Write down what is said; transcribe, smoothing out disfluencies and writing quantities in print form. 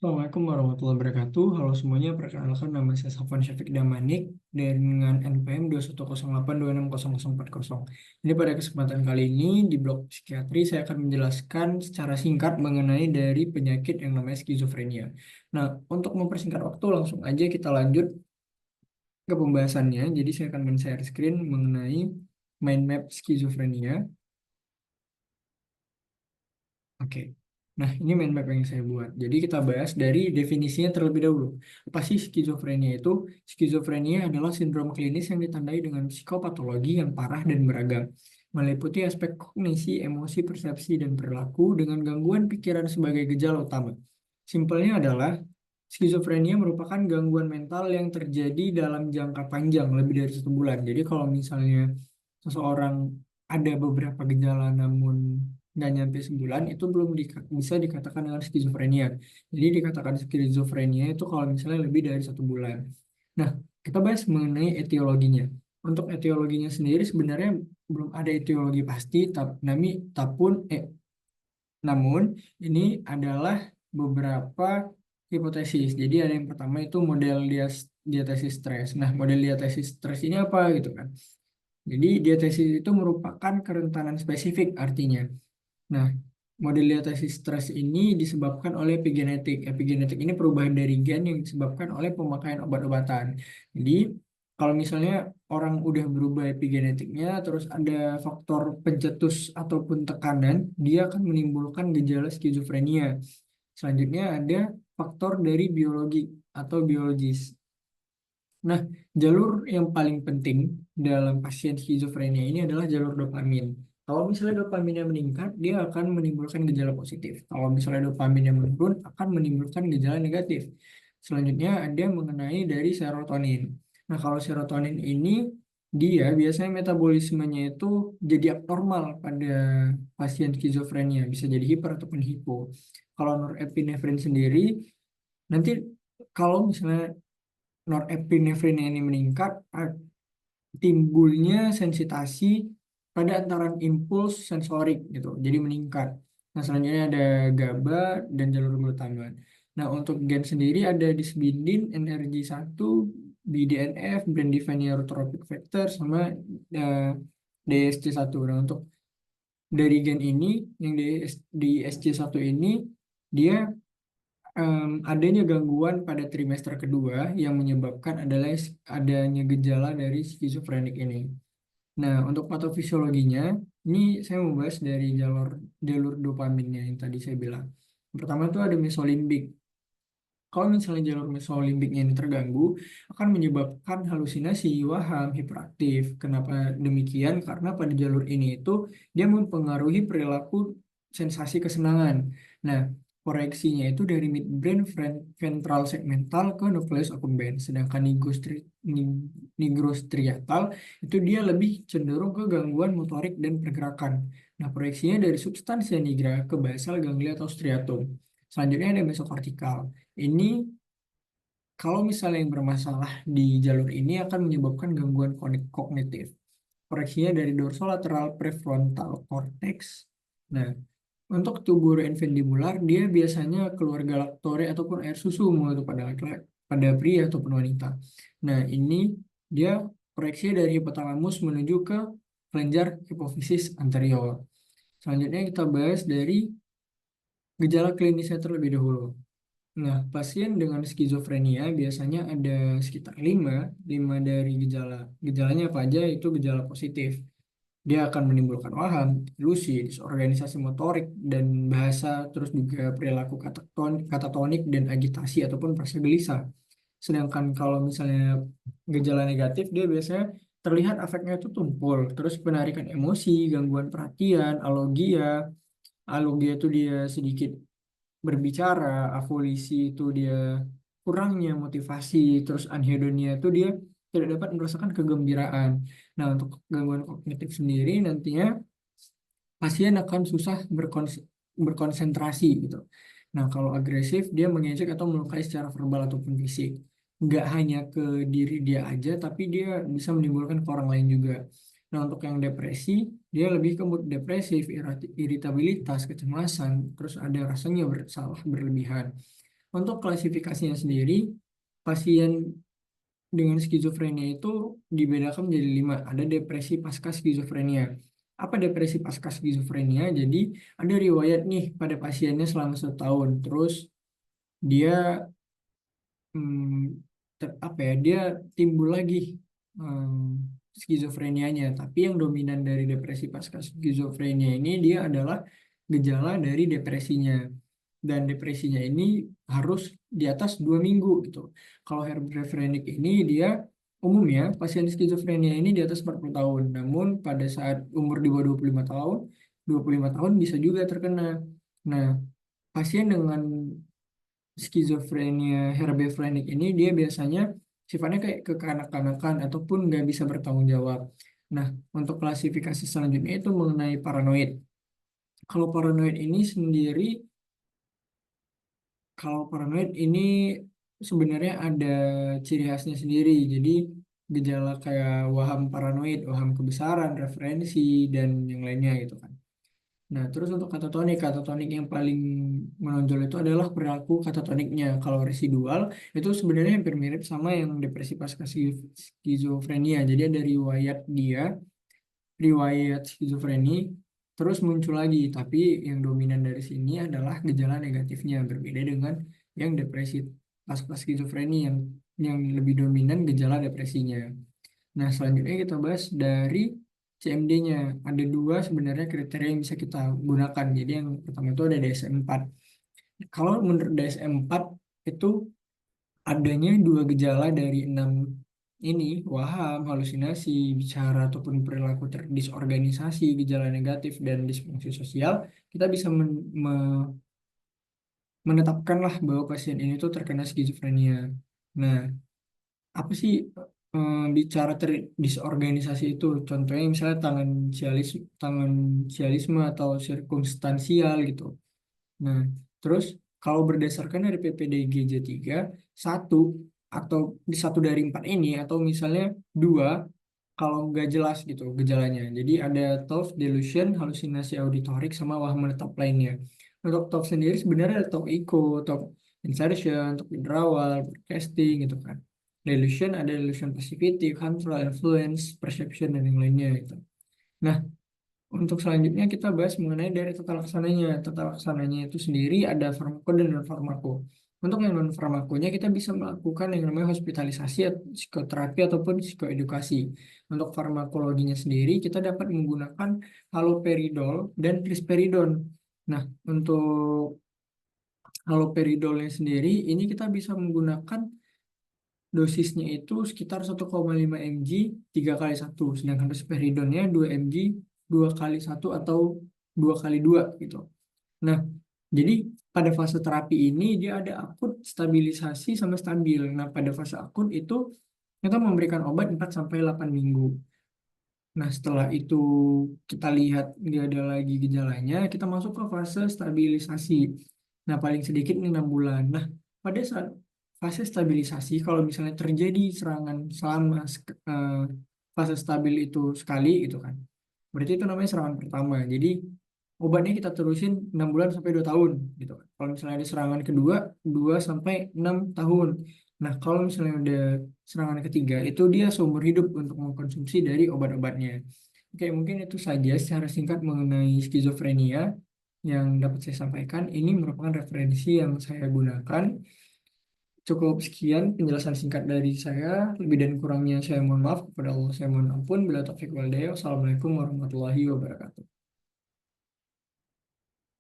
Assalamualaikum warahmatullahi wabarakatuh. Halo semuanya, perkenalkan nama saya Safwan Syafiq Damanik dengan NPM 21082600040. Jadi pada kesempatan kali ini di blog psikiatri saya akan menjelaskan secara singkat mengenai dari penyakit yang namanya skizofrenia. Nah, untuk mempersingkat waktu langsung aja kita lanjut ke pembahasannya. Jadi saya akan men-share screen mengenai mind map skizofrenia. Oke. Nah, ini mind map yang saya buat. Jadi kita bahas dari definisinya terlebih dahulu. Apa sih skizofrenia itu? Skizofrenia adalah sindrom klinis yang ditandai dengan psikopatologi yang parah dan beragam, meliputi aspek kognisi, emosi, persepsi, dan perilaku dengan gangguan pikiran sebagai gejala utama. Simpelnya adalah skizofrenia merupakan gangguan mental yang terjadi dalam jangka panjang, lebih dari 1 bulan. Jadi kalau misalnya seseorang ada beberapa gejala namun nggak nyampe sebulan, itu belum bisa dikatakan dengan skizofrenia. Jadi dikatakan skizofrenia itu kalau misalnya lebih dari 1 bulan. Nah, kita bahas mengenai etiologinya. Untuk etiologinya sendiri sebenarnya belum ada etiologi pasti, namun ini adalah beberapa hipotesis. Jadi ada yang pertama itu model diatesis stres. Nah, model diatesis stres ini apa gitu kan? Jadi diatesis itu merupakan kerentanan spesifik artinya. Nah, model diatesis stres ini disebabkan oleh epigenetik. Epigenetik ini perubahan dari gen yang disebabkan oleh pemakaian obat-obatan. Jadi, kalau misalnya orang udah berubah epigenetiknya, terus ada faktor pencetus ataupun tekanan, dia akan menimbulkan gejala skizofrenia. Selanjutnya ada faktor dari biologi atau biologis. Nah, jalur yang paling penting dalam pasien skizofrenia ini adalah jalur dopamin. Kalau misalnya dopaminnya meningkat, dia akan menimbulkan gejala positif. Kalau misalnya dopaminnya menurun, akan menimbulkan gejala negatif. Selanjutnya ada mengenai dari serotonin. Nah, kalau serotonin ini, dia biasanya metabolismenya itu jadi abnormal pada pasien skizofrenia. Bisa jadi hiper ataupun hipo. Kalau norepinefrin sendiri, nanti kalau misalnya norepinefrin ini meningkat, timbulnya sensitasi pada antaran impuls sensorik gitu, jadi meningkat. Nah, selanjutnya ada GABA dan jalur glutamat. Nah, untuk gen sendiri ada disbindin, NRG1, BDNF, brain defined neurotrophic factor, sama eh, DSC1. Nah, untuk dari gen ini, yang di SC1 ini, dia adanya gangguan pada trimester kedua yang menyebabkan adalah adanya gejala dari skizofrenik ini. Nah, untuk patofisiologinya, ini saya membahas dari jalur jalur dopaminnya yang tadi saya bilang. Yang pertama itu ada mesolimbik. Kalau misalnya jalur mesolimbiknya ini terganggu, akan menyebabkan halusinasi, waham, hiperaktif. Kenapa demikian? Karena pada jalur ini itu dia mempengaruhi perilaku sensasi kesenangan. Nah, koreksinya itu dari midbrain ventral segmental ke nucleus accumbens. Sedangkan nigrostriatal itu dia lebih cenderung ke gangguan motorik dan pergerakan. Nah, proyeksinya dari substansia nigra ke basal ganglia atau striatum. Selanjutnya ada mesokortikal. Ini kalau misalnya yang bermasalah di jalur ini akan menyebabkan gangguan kognitif. Koreksinya dari dorsolateral prefrontal cortex. Nah, untuk tuburoinfundibular dia biasanya keluar galaktore ataupun air susu mau itu pada laki-laki, pada pria ataupun wanita. Nah, ini dia koreksinya dari hipotalamus menuju ke kelenjar hipofisis anterior. Selanjutnya kita bahas dari gejala klinisnya terlebih dahulu. Nah, pasien dengan skizofrenia biasanya ada sekitar lima dari gejala. Gejalanya apa aja? Itu gejala positif. Dia akan menimbulkan waham, ilusi, disorganisasi motorik dan bahasa, terus juga perilaku katatonik dan agitasi ataupun rasa gelisah. Sedangkan kalau misalnya gejala negatif, dia biasanya terlihat afeknya itu tumpul, terus penarikan emosi, gangguan perhatian, alogia. Alogia itu dia sedikit berbicara, afolisi itu dia kurangnya motivasi, terus anhedonia itu dia tidak dapat merasakan kegembiraan. Nah, untuk gangguan kognitif sendiri nantinya pasien akan susah berkonsentrasi gitu. Nah, kalau agresif dia mengejek atau melukai secara verbal ataupun fisik. Nggak hanya ke diri dia aja, tapi dia bisa menimbulkan ke orang lain juga. Nah, untuk yang depresi, dia lebih ke mood depresif, iritabilitas, kecemasan, terus ada rasanya bersalah berlebihan. Untuk klasifikasinya sendiri, pasien dengan skizofrenia itu dibedakan menjadi 5. Ada depresi pasca skizofrenia. Apa depresi pasca skizofrenia? Jadi ada riwayat nih pada pasiennya selama 1 tahun. Terus dia apa ya, dia timbul lagi skizofrenianya. Tapi yang dominan dari depresi pasca skizofrenia ini dia adalah gejala dari depresinya. Dan depresinya ini harus di atas 2 minggu gitu. Kalau Herbert Frennik ini dia umumnya pasien skizofrenia ini di atas 40 tahun. Namun pada saat umur di bawah 25 tahun, 25 tahun bisa juga terkena. Nah, pasien dengan skizofrenia Herbert Frennik ini dia biasanya sifatnya kayak kekanak-kanakan ataupun nggak bisa bertanggung jawab. Nah, untuk klasifikasi selanjutnya itu mengenai paranoid. Kalau paranoid ini sendiri Kalau paranoid ini sebenarnya ada ciri khasnya sendiri. Jadi gejala kayak waham paranoid, waham kebesaran, referensi, dan yang lainnya gitu kan. Nah, terus untuk katatonik, katatonik yang paling menonjol itu adalah perilaku katatoniknya. Kalau residual itu sebenarnya hampir mirip sama yang depresi pasca skizofrenia. Jadi ada riwayat skizofreni terus muncul lagi, tapi yang dominan dari sini adalah gejala negatifnya, berbeda dengan yang depresi pasca skizofreni yang lebih dominan gejala depresinya. Nah, selanjutnya kita bahas dari CMD-nya. Ada 2 sebenarnya kriteria yang bisa kita gunakan. Jadi yang pertama itu ada DSM-4. Kalau menurut DSM-4 itu adanya 2 gejala dari 6 ini, waham, halusinasi, bicara ataupun perilaku disorganisasi, gejala negatif dan disfungsi sosial, kita bisa menetapkanlah bahwa pasien ini tuh terkena skizofrenia. Nah, apa sih bicara disorganisasi itu? Contohnya misalnya tangan sialisme atau sirkumstansial gitu. Nah, terus kalau berdasarkan dari PPDGJ 3, satu atau di satu dari 4 ini atau misalnya 2 kalau nggak jelas gitu gejalanya. Jadi ada TOF, delusion, halusinasi auditorik, sama waham menetap lainnya. Untuk TOF sendiri sebenarnya ada TOF ICO, TOF insertion, TOF withdrawal, casting gitu kan. Delusion ada delusion positivity, control, influence, perception, dan yang lainnya gitu. Nah, untuk selanjutnya kita bahas mengenai dari tata laksananya. Tata laksananya itu sendiri ada farmako dan non farmako. Untuk yang non farmakonya kita bisa melakukan yang namanya hospitalisasi, psikoterapi ataupun psikoedukasi. Untuk farmakologinya sendiri kita dapat menggunakan haloperidol dan risperidon. Nah, untuk haloperidolnya sendiri ini kita bisa menggunakan dosisnya itu sekitar 1,5 mg 3 kali 1, sedangkan risperidonnya 2 mg 2 kali 1 atau 2 kali 2 gitu. Nah, jadi pada fase terapi ini dia ada akut, stabilisasi, sama stabil. Nah, pada fase akut itu kita memberikan obat 4 sampai 8 minggu. Nah, setelah itu kita lihat nggak ada lagi gejalanya, kita masuk ke fase stabilisasi. Nah, paling sedikit ini 6 bulan. Nah, pada saat fase stabilisasi, kalau misalnya terjadi serangan selama fase stabil itu sekali gitu kan, berarti itu namanya serangan pertama. Jadi obatnya kita terusin 6 bulan sampai 2 tahun gitu kan. Kalau misalnya ada serangan kedua, 2 sampai 6 tahun. Nah, kalau misalnya udah serangan ketiga, itu dia seumur hidup untuk mengkonsumsi dari obat-obatnya. Oke, mungkin itu saja secara singkat mengenai skizofrenia yang dapat saya sampaikan. Ini merupakan referensi yang saya gunakan. Cukup sekian penjelasan singkat dari saya. Lebih dan kurangnya saya mohon maaf. Kepada Allah saya mohon ampun. Bila taufik wal hidayah. Wassalamualaikum warahmatullahi wabarakatuh.